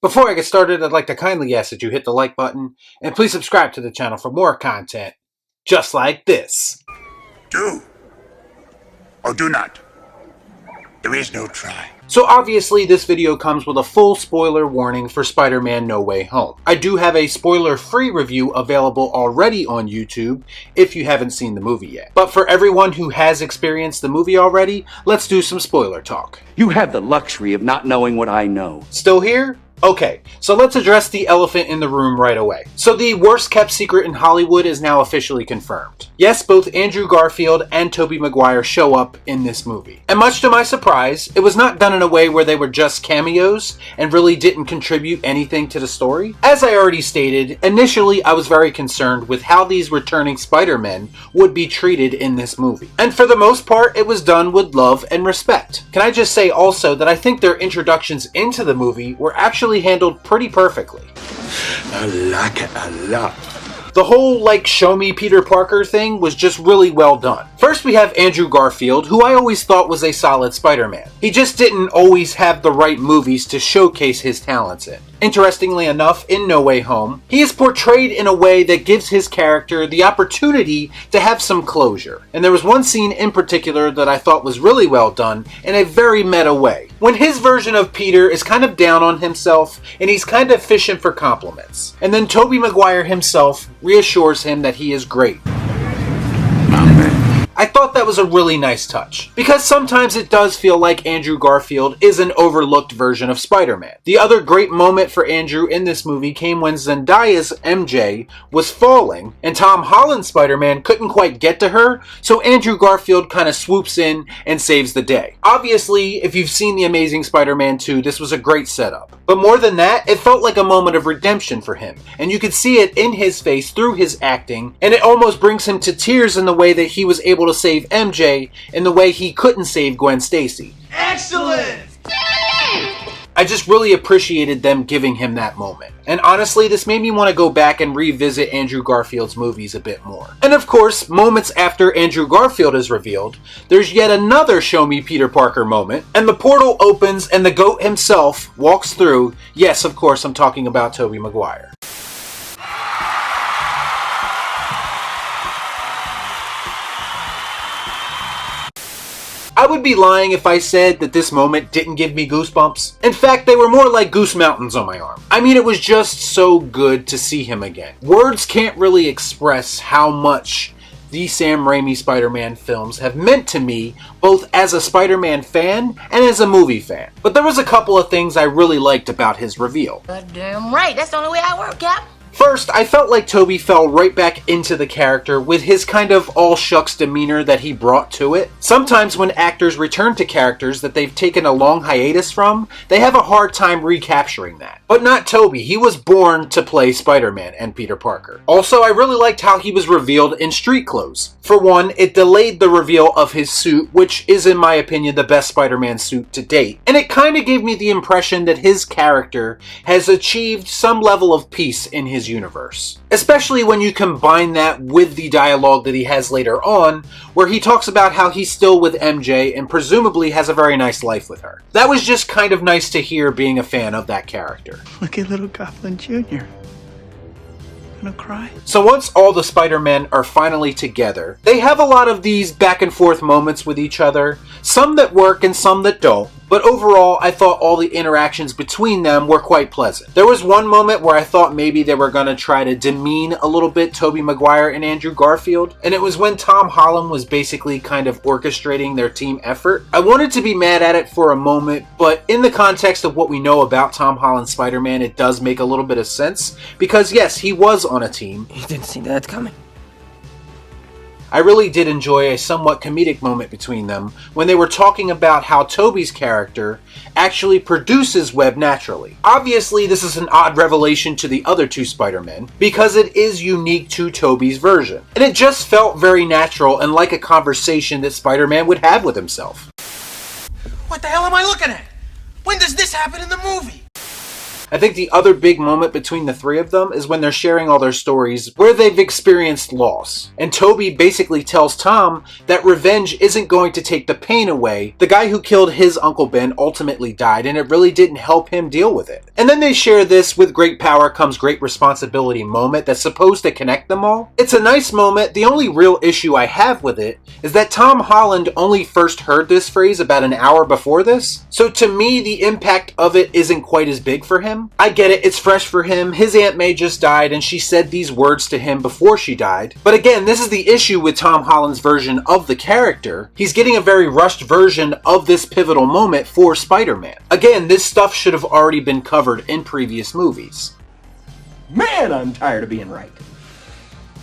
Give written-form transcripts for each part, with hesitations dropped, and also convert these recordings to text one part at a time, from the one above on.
Before I get started, I'd like to kindly ask that you hit the like button, and please subscribe to the channel for more content just like this. Do or do not. There is no try. So obviously this video comes with a full spoiler warning for Spider-Man No Way Home. I do have a spoiler-free review available already on YouTube if you haven't seen the movie yet. But for everyone who has experienced the movie already, let's do some spoiler talk. You have the luxury of not knowing what I know. Still here? Okay, so let's address the elephant in the room right away. So the worst kept secret in Hollywood is now officially confirmed. Yes, both Andrew Garfield and Tobey Maguire show up in this movie. And much to my surprise, it was not done in a way where they were just cameos and really didn't contribute anything to the story. As I already stated, initially I was very concerned with how these returning Spider-Men would be treated in this movie. And for the most part, it was done with love and respect. Can I just say also that I think their introductions into the movie were actually handled pretty perfectly. I like it a lot. The whole, show me Peter Parker thing was just really well done. First we have Andrew Garfield, who I always thought was a solid Spider-Man. He just didn't always have the right movies to showcase his talents in. Interestingly enough, in No Way Home, he is portrayed in a way that gives his character the opportunity to have some closure. And there was one scene in particular that I thought was really well done in a very meta way. When his version of Peter is kind of down on himself and he's kind of fishing for compliments. And then Tobey Maguire himself reassures him that he is great. I thought that was a really nice touch, because sometimes it does feel like Andrew Garfield is an overlooked version of Spider-Man. The other great moment for Andrew in this movie came when Zendaya's MJ was falling, and Tom Holland's Spider-Man couldn't quite get to her, so Andrew Garfield kind of swoops in and saves the day. Obviously, if you've seen The Amazing Spider-Man 2, this was a great setup. But more than that, it felt like a moment of redemption for him, and you could see it in his face through his acting, and it almost brings him to tears in the way that he was able to save MJ in the way he couldn't save Gwen Stacy. Excellent! I just really appreciated them giving him that moment. And honestly, this made me want to go back and revisit Andrew Garfield's movies a bit more. And of course, moments after Andrew Garfield is revealed, there's yet another Show Me Peter Parker moment, and the portal opens and the GOAT himself walks through. Yes, of course, I'm talking about Tobey Maguire. I would be lying if I said that this moment didn't give me goosebumps. In fact, they were more like goose mountains on my arm. I mean, it was just so good to see him again. Words can't really express how much the Sam Raimi Spider-Man films have meant to me, both as a Spider-Man fan and as a movie fan. But there was a couple of things I really liked about his reveal. Goddamn right, that's the only way I work, Cap. First, I felt like Tobey fell right back into the character with his kind of all-shucks demeanor that he brought to it. Sometimes when actors return to characters that they've taken a long hiatus from, they have a hard time recapturing that. But not Tobey. He was born to play Spider-Man and Peter Parker. Also, I really liked how he was revealed in street clothes. For one, it delayed the reveal of his suit, which is in my opinion the best Spider-Man suit to date. And it kind of gave me the impression that his character has achieved some level of peace in his universe. Especially when you combine that with the dialogue that he has later on, where he talks about how he's still with MJ and presumably has a very nice life with her. That was just kind of nice to hear, being a fan of that character. Look at little Goblin Jr. Gonna cry? So once all the Spider-Men are finally together, they have a lot of these back and forth moments with each other, some that work and some that don't. But overall, I thought all the interactions between them were quite pleasant. There was one moment where I thought maybe they were going to try to demean a little bit Tobey Maguire and Andrew Garfield, and it was when Tom Holland was basically kind of orchestrating their team effort. I wanted to be mad at it for a moment, but in the context of what we know about Tom Holland's Spider-Man, it does make a little bit of sense, because yes, he was on a team. You didn't see that coming. I really did enjoy a somewhat comedic moment between them when they were talking about how Tobey's character actually produces web naturally. Obviously, this is an odd revelation to the other two Spider-Men because it is unique to Tobey's version. And it just felt very natural and like a conversation that Spider-Man would have with himself. What the hell am I looking at? When does this happen in the movie? I think the other big moment between the three of them is when they're sharing all their stories where they've experienced loss. And Toby basically tells Tom that revenge isn't going to take the pain away. The guy who killed his Uncle Ben ultimately died, and it really didn't help him deal with it. And then they share this with great power comes great responsibility moment that's supposed to connect them all. It's a nice moment. The only real issue I have with it is that Tom Holland only first heard this phrase about an hour before this. So to me, the impact of it isn't quite as big for him. I get it, it's fresh for him. His Aunt May just died and she said these words to him before she died. But again, this is the issue with Tom Holland's version of the character. He's getting a very rushed version of this pivotal moment for Spider-Man. Again, this stuff should have already been covered in previous movies. Man, I'm tired of being right.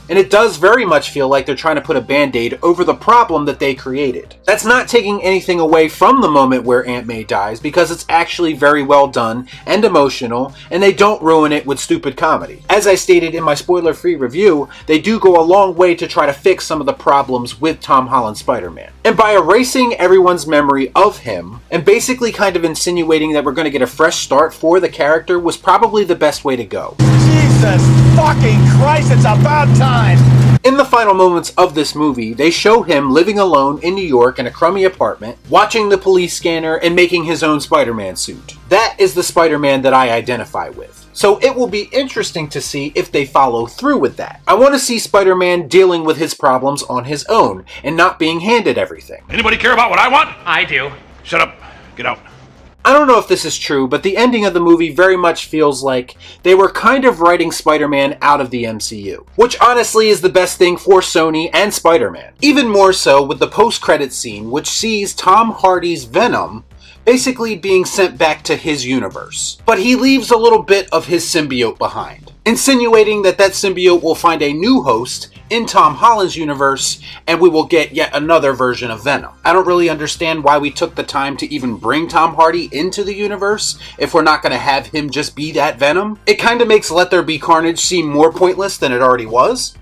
And it does very much feel like they're trying to put a band-aid over the problem that they created. That's not taking anything away from the moment where Aunt May dies, because it's actually very well done and emotional, and they don't ruin it with stupid comedy. As I stated in my spoiler-free review, they do go a long way to try to fix some of the problems with Tom Holland's Spider-Man. And by erasing everyone's memory of him, and basically kind of insinuating that we're going to get a fresh start for the character, was probably the best way to go. Jesus fucking Christ, it's about time! In the final moments of this movie, they show him living alone in New York in a crummy apartment, watching the police scanner and making his own Spider-Man suit. That is the Spider-Man that I identify with. So it will be interesting to see if they follow through with that. I want to see Spider-Man dealing with his problems on his own and not being handed everything. Anybody care about what I want? I do. Shut up. Get out. I don't know if this is true, but the ending of the movie very much feels like they were kind of writing Spider-Man out of the MCU, which honestly is the best thing for Sony and Spider-Man. Even more so with the post-credits scene, which sees Tom Hardy's Venom basically being sent back to his universe. But he leaves a little bit of his symbiote behind, insinuating that that symbiote will find a new host in Tom Holland's universe, and we will get yet another version of Venom. I don't really understand why we took the time to even bring Tom Hardy into the universe if we're not going to have him just be that Venom. It kind of makes Let There Be Carnage seem more pointless than it already was.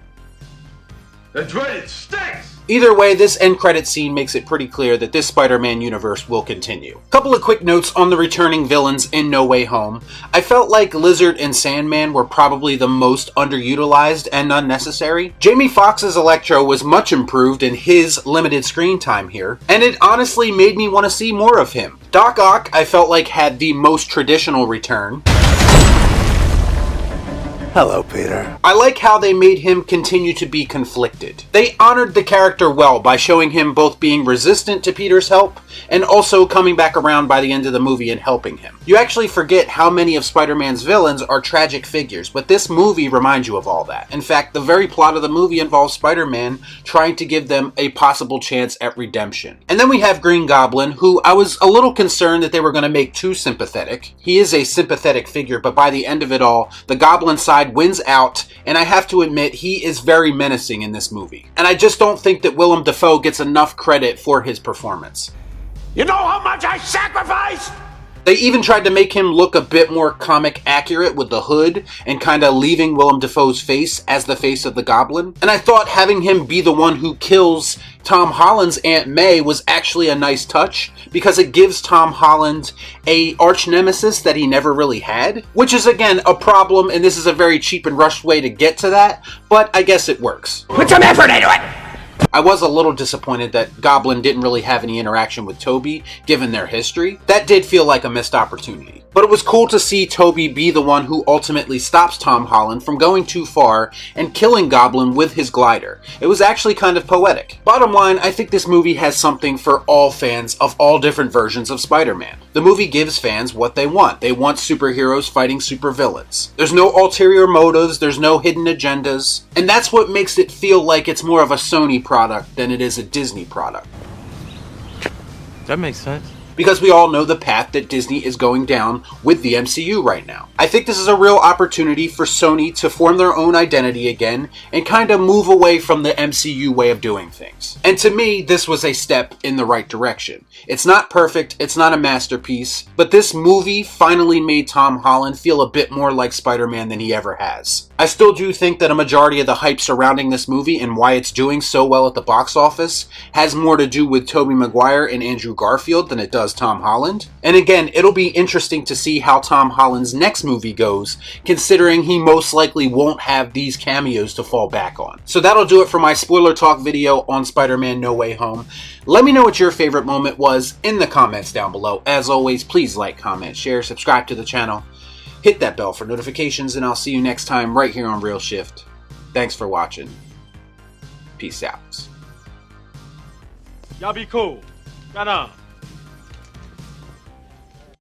That's right, it stinks! Either way, this end credit scene makes it pretty clear that this Spider-Man universe will continue. Couple of quick notes on the returning villains in No Way Home. I felt like Lizard and Sandman were probably the most underutilized and unnecessary. Jamie Foxx's Electro was much improved in his limited screen time here, and it honestly made me want to see more of him. Doc Ock, I felt like had the most traditional return. Hello, Peter. I like how they made him continue to be conflicted. They honored the character well by showing him both being resistant to Peter's help and also coming back around by the end of the movie and helping him. You actually forget how many of Spider-Man's villains are tragic figures, but this movie reminds you of all that. In fact, the very plot of the movie involves Spider-Man trying to give them a possible chance at redemption. And then we have Green Goblin, who I was a little concerned that they were going to make too sympathetic. He is a sympathetic figure, but by the end of it all, the Goblin side wins out, and I have to admit, he is very menacing in this movie. And I just don't think that Willem Dafoe gets enough credit for his performance. You know how much I sacrificed? They even tried to make him look a bit more comic accurate with the hood and kind of leaving Willem Dafoe's face as the face of the Goblin. And I thought having him be the one who kills Tom Holland's Aunt May was actually a nice touch because it gives Tom Holland a arch nemesis that he never really had, which is again a problem, and this is a very cheap and rushed way to get to that, but I guess it works. Put some effort into it! I was a little disappointed that Goblin didn't really have any interaction with Tobey, given their history. That did feel like a missed opportunity. But it was cool to see Tobey be the one who ultimately stops Tom Holland from going too far and killing Goblin with his glider. It was actually kind of poetic. Bottom line, I think this movie has something for all fans of all different versions of Spider-Man. The movie gives fans what they want. They want superheroes fighting supervillains. There's no ulterior motives, there's no hidden agendas, and that's what makes it feel like it's more of a Sony product than it is a Disney product. That makes sense. Because we all know the path that Disney is going down with the MCU right now. I think this is a real opportunity for Sony to form their own identity again and kind of move away from the MCU way of doing things. And to me, this was a step in the right direction. It's not perfect, it's not a masterpiece, but this movie finally made Tom Holland feel a bit more like Spider-Man than he ever has. I still do think that a majority of the hype surrounding this movie and why it's doing so well at the box office has more to do with Tobey Maguire and Andrew Garfield than it does Tom Holland. And again, it'll be interesting to see how Tom Holland's next movie goes, considering he most likely won't have these cameos to fall back on. So that'll do it for my spoiler talk video on Spider-Man No Way Home. Let me know what your favorite moment was in the comments down below. As always, please like, comment, share, subscribe to the channel, hit that bell for notifications, and I'll see you next time right here on Real Shift. Thanks for watching. Peace out. Y'all be cool. Right on.